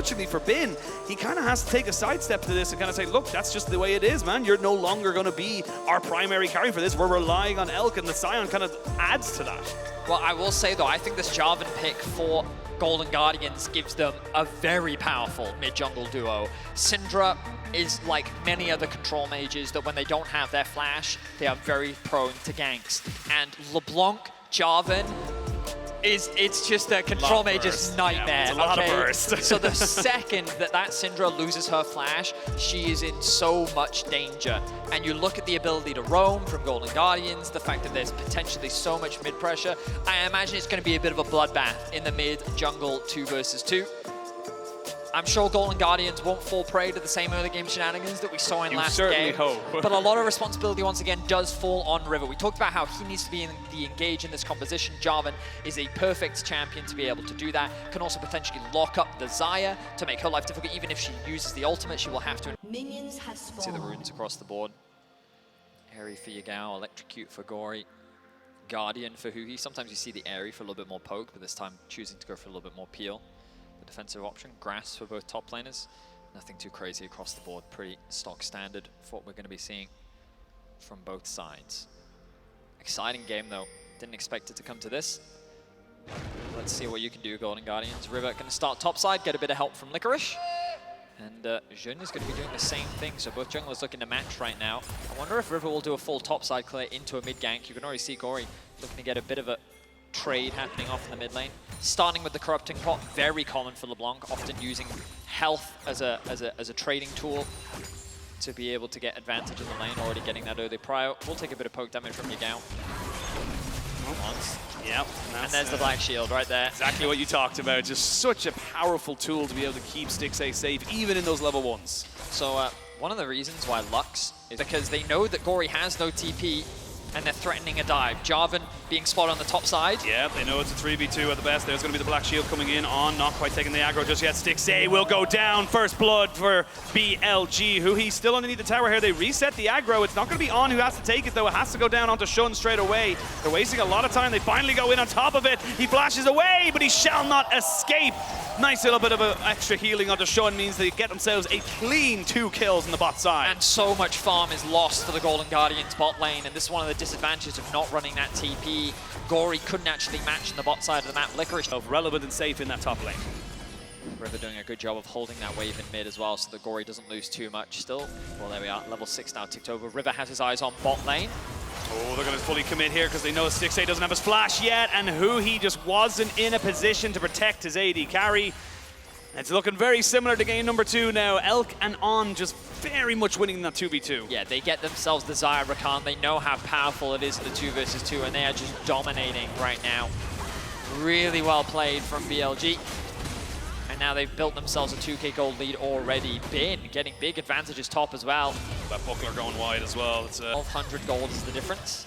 Unfortunately for Bin, he kind of has to take a sidestep to this and kind of say, look, that's just the way it is, man. You're no longer going to be our primary carry for this. We're relying on Elk, and the Scion kind of adds to that. Well, I will say, though, I think this Jarvan pick for Golden Guardians gives them a very powerful mid-jungle duo. Syndra is like many other control mages that when they don't have their flash, they are very prone to ganks. And LeBlanc, Jarvan, it's just a control mage's nightmare. Yeah, it's a lot of burst. So the second that Syndra loses her flash, she is in so much danger. And you look at the ability to roam from Golden Guardians, the fact that there's potentially so much mid pressure, I imagine it's going to be a bit of a bloodbath in the mid jungle 2 versus 2. I'm sure Golden Guardians won't fall prey to the same early game shenanigans that we saw in last game. Hope. But a lot of responsibility, once again, does fall on River. We talked about how he needs to be engaged in this composition. Jarvan is a perfect champion to be able to do that. Can also potentially lock up the Xayah to make her life difficult. Even if she uses the ultimate, she will have to. Minions have spawned. See the runes across the board. Airy for Yagao, Electrocute for Gory, Guardian for Huhi. Sometimes you see the Airy for a little bit more poke, but this time choosing to go for a little bit more peel. The defensive option, Grass for both top laners. Nothing too crazy across the board. Pretty stock standard for what we're going to be seeing from both sides. Exciting game though. Didn't expect it to come to this. Let's see what you can do, Golden Guardians. River going to start topside, get a bit of help from Licorice. And Jeune is going to be doing the same thing, so both junglers looking to match right now. I wonder if River will do a full topside clear into a mid gank. You can already see Gory looking to get a bit of a trade happening off in the mid lane. Starting with the Corrupting Pot, very common for LeBlanc, often using health as a trading tool to be able to get advantage in the lane, already getting that early prio. We'll take a bit of poke damage from Yagao. Once. Yep. And there's the Black Shield right there. Exactly what you talked about. Just such a powerful tool to be able to keep Stixxay safe, even in those level 1s. So one of the reasons why Lux is because they know that Gory has no TP, and they're threatening a dive. Jarvan being spotted on the top side. Yeah, they know it's a 3v2 at the best. There's going to be the Black Shield coming in on, not quite taking the aggro just yet. Stixxay will go down. First blood for BLG, who he's still underneath the tower here. They reset the aggro. It's not going to be On who has to take it, though. It has to go down onto Shun straight away. They're wasting a lot of time. They finally go in on top of it. He flashes away, but he shall not escape. Nice little bit of extra healing onto Shun means they get themselves a clean 2 kills in the bot side. And so much farm is lost to the Golden Guardians bot lane, and this is one of the disadvantages of not running that TP. Gory couldn't actually match in the bot side of the map. Licorice Relevant and safe in that top lane. River doing a good job of holding that wave in mid as well, so that Gory doesn't lose too much still. Well, there we are. Level 6 now ticked over. River has his eyes on bot lane. Oh, they're going to fully commit here because they know Stixxay doesn't have his flash yet, and he just wasn't in a position to protect his AD carry. It's looking very similar to game number 2 now. Elk and On just very much winning that 2v2. Yeah, they get themselves the Xayah Rakan. They know how powerful it is in the 2 versus 2, and they are just dominating right now. Really well played from BLG. And now they've built themselves a 2k gold lead already. Bin getting big advantages top as well. That buckler going wide as well. It's 1200 gold is the difference.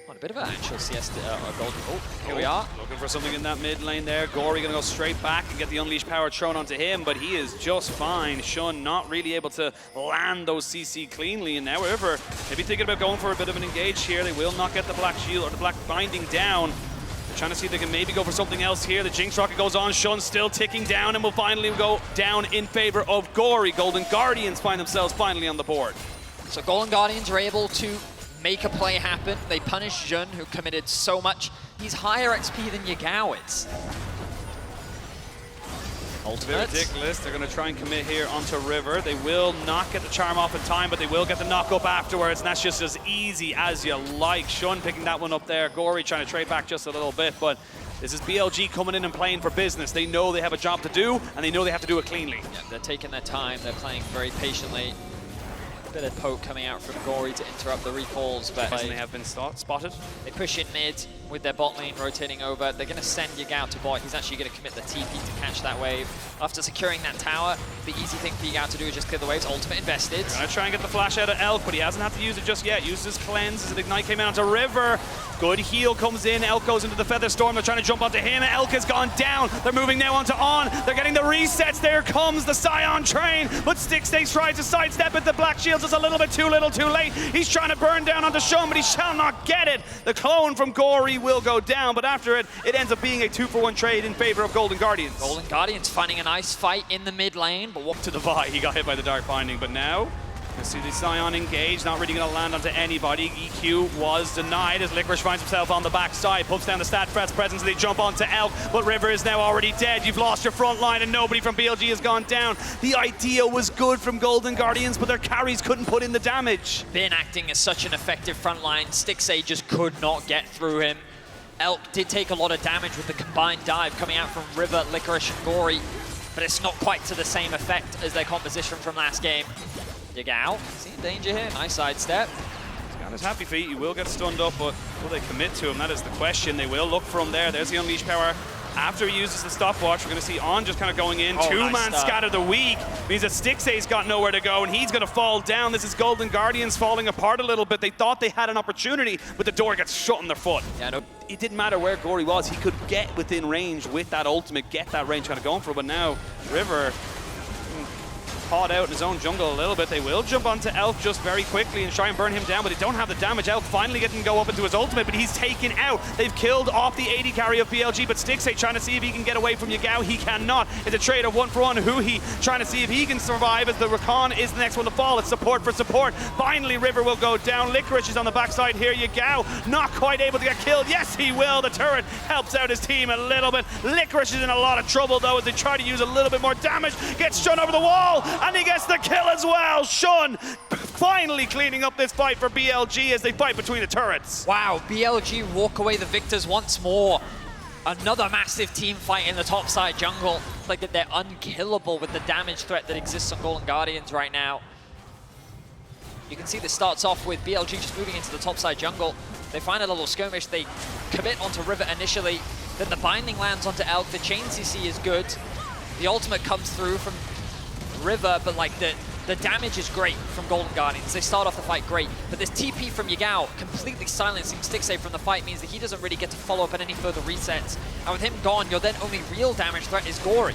A bit of an actual CS gold. Oh, here we are. Looking for something in that mid lane there. Gory going to go straight back and get the Unleashed power thrown onto him, but he is just fine. Shun not really able to land those CC cleanly, and now River maybe thinking about going for a bit of an engage here. They will not get the Black Shield or the Black Binding down. They're trying to see if they can maybe go for something else here. The Jinx Rocket goes on. Shun still ticking down and will finally go down in favor of Gory. Golden Guardians find themselves finally on the board. So Golden Guardians are able to make a play happen. They punish Jeune, who committed so much. He's higher XP than Yagao is. Ultimate. Ridiculous. They're going to try and commit here onto River. They will not get the charm off in time, but they will get the knock up afterwards, and that's just as easy as you like. Shun picking that one up there. Gory trying to trade back just a little bit, but this is BLG coming in and playing for business. They know they have a job to do, and they know they have to do it cleanly. Yeah, they're taking their time. They're playing very patiently. Bit of poke coming out from Gory to interrupt the recalls, but they have been spotted. They push in mid with their bot lane rotating over. They're going to send Yagao to bot. He's actually going to commit the TP to catch that wave. After securing that tower, the easy thing for Yagao to do is just clear the waves. Ultimate invested. Gonna try and get the flash out of Elk, but he hasn't had to use it just yet. Uses his cleanse as an ignite came out onto River. Good heal comes in. Elk goes into the Feather Storm. They're trying to jump onto him. Elk has gone down. They're moving now onto On. They're getting the resets. There comes the Scion train, but Stixxay tries to sidestep it. The Black Shield's just a little bit too little too late. He's trying to burn down onto Shun, but he shall not get it. The clone from Gory Gory will go down, but after it, it ends up being a 2-for-1 trade in favor of Golden Guardians. Golden Guardians finding a nice fight in the mid lane, but what To the Vi, he got hit by the Dark Binding, but now, let's see the Scion engaged, not really going to land onto anybody. EQ was denied as Licorice finds himself on the backside, puts down the stat threat's presence, and they jump onto Elk, but River is now already dead. You've lost your front line, and nobody from BLG has gone down. The idea was good from Golden Guardians, but their carries couldn't put in the damage. been acting as such an effective front line. Stixay just could not get through him. Elk did take a lot of damage with the combined dive coming out from River, Licorice, and Gory, but it's not quite to the same effect as their composition from last game. Yagao, seeing danger here, nice sidestep. He's got his happy feet, he will get stunned up, but will they commit to him? That is the question. They will look for him there. There's the Unleash power. After he uses the stopwatch, we're going to see On just kind of going in. Oh, Two-man nice scatter the weak means that Stixay's got nowhere to go, and he's going to fall down. This is Golden Guardians falling apart a little bit. They thought they had an opportunity, but the door gets shut on their foot. Yeah, no, It didn't matter where Gory was. He could get within range with that ultimate, get that range kind of going for it, but now River caught out in his own jungle a little bit. They will jump onto Elk just very quickly and try and burn him down, but they don't have the damage. Elk finally getting go up into his ultimate, but he's taken out. They've killed off the AD carry of BLG, but Stixay trying to see if he can get away from Yagao. He cannot. It's a trade of 1-for-1. Huhi trying to see if he can survive as the Rakan is the next one to fall. It's support for support. Finally, River will go down. Licorice is on the backside here. Yagao not quite able to get killed. Yes, he will. The turret helps out his team a little bit. Licorice is in a lot of trouble, though, as they try to use a little bit more damage. Gets Shun over the wall, and he gets the kill as well. Shun finally cleaning up this fight for BLG as they fight between the turrets. wow, BLG walk away the victors once more. Another massive team fight in the top side jungle. It's like they're unkillable with the damage threat that exists on Golden Guardians right now. You can see this starts off with BLG just moving into the top side jungle. They find a little skirmish. They commit onto River initially. Then the binding lands onto Elk. The chain CC is good. The ultimate comes through from River, but like the damage is great from Golden Guardians. They start off the fight great, but this TP from Yagao completely silencing Stixay from the fight means that he doesn't really get to follow up on any further resets. And with him gone, your then only real damage threat is Gory,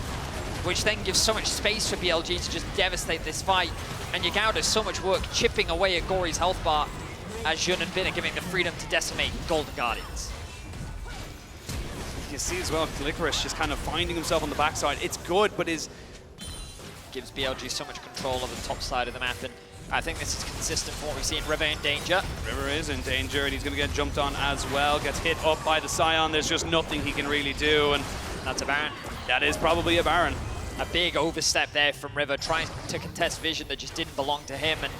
which then gives so much space for BLG to just devastate this fight. And Yagao does so much work chipping away at Gory's health bar as Jun and Bin are giving the freedom to decimate Golden Guardians. You see as well, Licorice just kind of finding himself on the backside. It's good, but Gives BLG so much control over the top side of the map, and I think this is consistent from what we see in River in danger. River is in danger, and he's going to get jumped on as well. Gets hit up by the Scion. There's just nothing he can really do, and That's a Baron. that is probably a Baron. A big overstep there from River, trying to contest vision that just didn't belong to him, and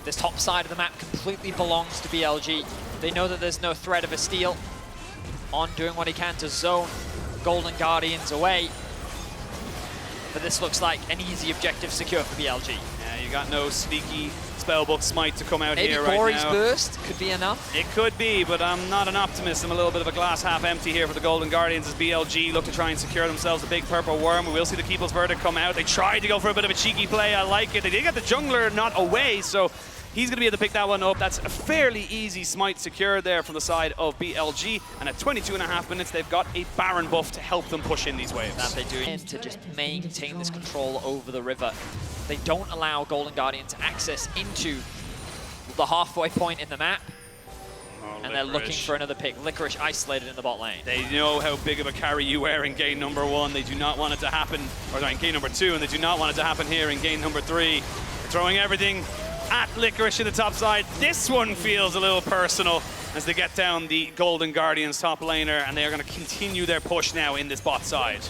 this top side of the map completely belongs to BLG. They know that there's no threat of a steal. On doing what he can to zone Golden Guardians away. But this looks like an easy objective secure for BLG. Yeah, you got no sneaky spellbook smite to come out Maybe here right Gory's now. burst could be enough. It could be, but I'm not an optimist. I'm a little bit of a glass half empty here for the Golden Guardians as BLG look to try and secure themselves a big purple worm. We will see the Keeple's Verdict come out. They tried to go for a bit of a cheeky play. I like it. They did get the jungler not away, so he's going to be able to pick that one up. That's a fairly easy smite secured there from the side of BLG. And at 22.5 minutes, they've got a Baron buff to help them push in these waves. That they do and to just maintain this control over the River. They don't allow Golden Guardians access into the halfway point in the map. And they're looking for another pick. Licorice isolated in the bot lane. They know how big of a carry you are in game number 1. They do not want it to happen, or sorry, in game number 2, and they do not want it to happen here in game number 3. They're throwing everything at Licorice in the top side. This one feels a little personal as they get down the Golden Guardians top laner, and they are going to continue their push now in this bot side.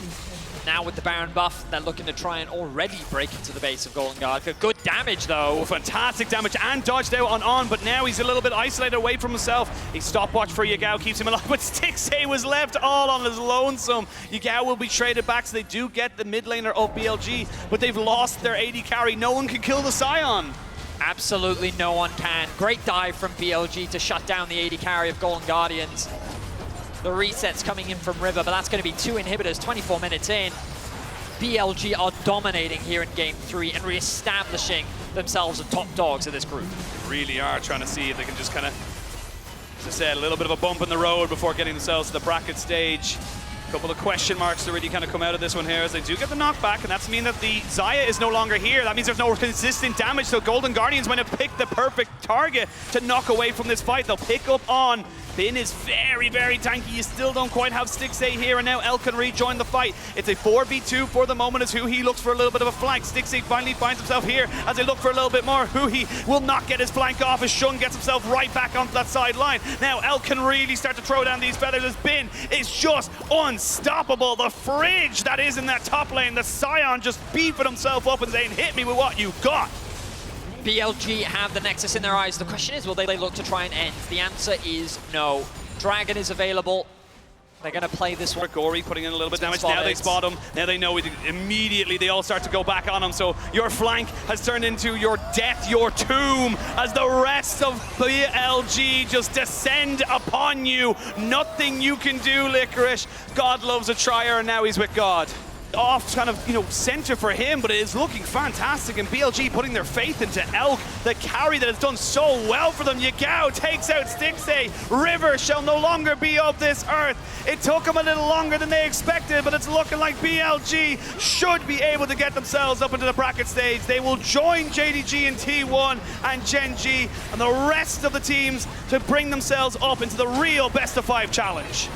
Now with the Baron buff, they're looking to try and already break into the base of Golden Guard. Good damage though. Oh, fantastic damage and dodged out on, but now he's a little bit isolated away from himself. A stopwatch for Yagao keeps him alive, but Stixay was left all on his lonesome. Yagao will be traded back, so they do get the mid laner of BLG, but they've lost their AD carry. No one can kill the Scion. Absolutely no one can. Great dive from BLG to shut down the AD carry of Golden Guardians. The resets coming in from River, but that's going to be 2 inhibitors 24 minutes in. BLG are dominating here in game 3 and re-establishing themselves as top dogs of this group. Really are trying to see if they can just kind of, as I said, a little bit of a bump in the road before getting themselves to the bracket stage. A couple of question marks to really kind of come out of this one here as they do get the knockback, and that's mean that the Xayah is no longer here. That means there's no consistent damage, so Golden Guardians might have picked the perfect target to knock away from this fight. They'll pick up on Bin is very, very tanky. You still don't quite have Stixay here, and now El can rejoin the fight. It's a 4v2 for the moment as Huhi looks for a little bit of a flank. Stixay finally finds himself here as they look for a little bit more. Huhi will not get his flank off as Shun gets himself right back onto that sideline. Now El can really start to throw down these feathers as Bin is just unstoppable. The fridge that is in that top lane, the Scion just beefing himself up and saying, hit me with what you got. BLG have the Nexus in their eyes. The question is, will they look to try and end? The answer is no. Dragon is available. They're going to play this one. Gory putting in a little bit of damage. Now they spot him. Now they know it. Immediately they all start to go back on him. So your flank has turned into your death, your tomb, as the rest of BLG just descend upon you. Nothing you can do, Licorice. God loves a trier, and now he's with God. Off kind of, center for him, but it is looking fantastic, and BLG putting their faith into Elk, the carry that has done so well for them. Yagao takes out Stixay. River shall no longer be of this earth. It took them a little longer than they expected, but it's looking like BLG should be able to get themselves up into the bracket stage. They will join JDG in T1 and Gen G and the rest of the teams to bring themselves up into the real best of 5 challenge.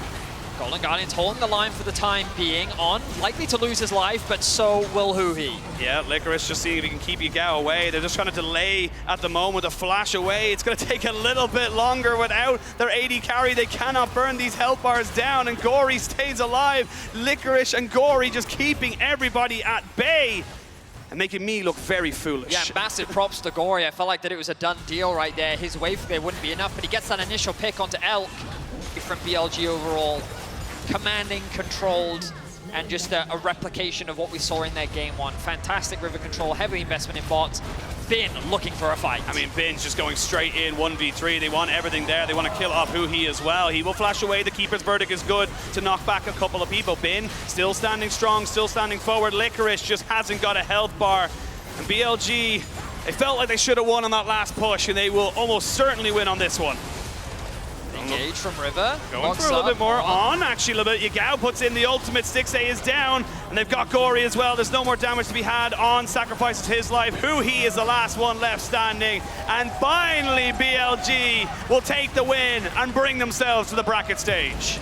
Golden Guardian's holding the line for the time being. On, likely to lose his life, but so will Huhi. Yeah, Licorice just seeing if he can keep Yagao away. They're just trying to delay at the moment, a flash away. It's going to take a little bit longer without their AD carry. They cannot burn these health bars down, and Gory stays alive. Licorice and Gory just keeping everybody at bay and making me look very foolish. Yeah, massive props to Gory. I felt like that it was a done deal right there. His wave there wouldn't be enough, but he gets that initial pick onto Elk from BLG overall. Commanding, controlled, and just a replication of what we saw in their game 1. Fantastic river control, heavy investment in bots. Bin looking for a fight. I mean, Bin's just going straight in 1v3. They want everything there. They want to kill off Huhi as well. He will flash away. The Keeper's Verdict is good to knock back a couple of people. Bin still standing strong, still standing forward. Licorice just hasn't got a health bar. And BLG, they felt like they should have won on that last push, and they will almost certainly win on this one. Engage from River. Going for a little bit more on, actually, a little bit. Yagao puts in the ultimate. Stixay is down, and they've got Gory as well. There's no more damage to be had. On sacrifices his life. Huhi is the last one left standing. And finally, BLG will take the win and bring themselves to the bracket stage.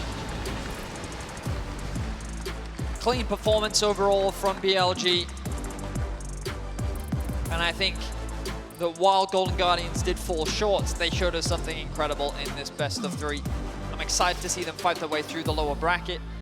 Clean performance overall from BLG. And I think that while Golden Guardians did fall short, they showed us something incredible in this best of 3. I'm excited to see them fight their way through the lower bracket.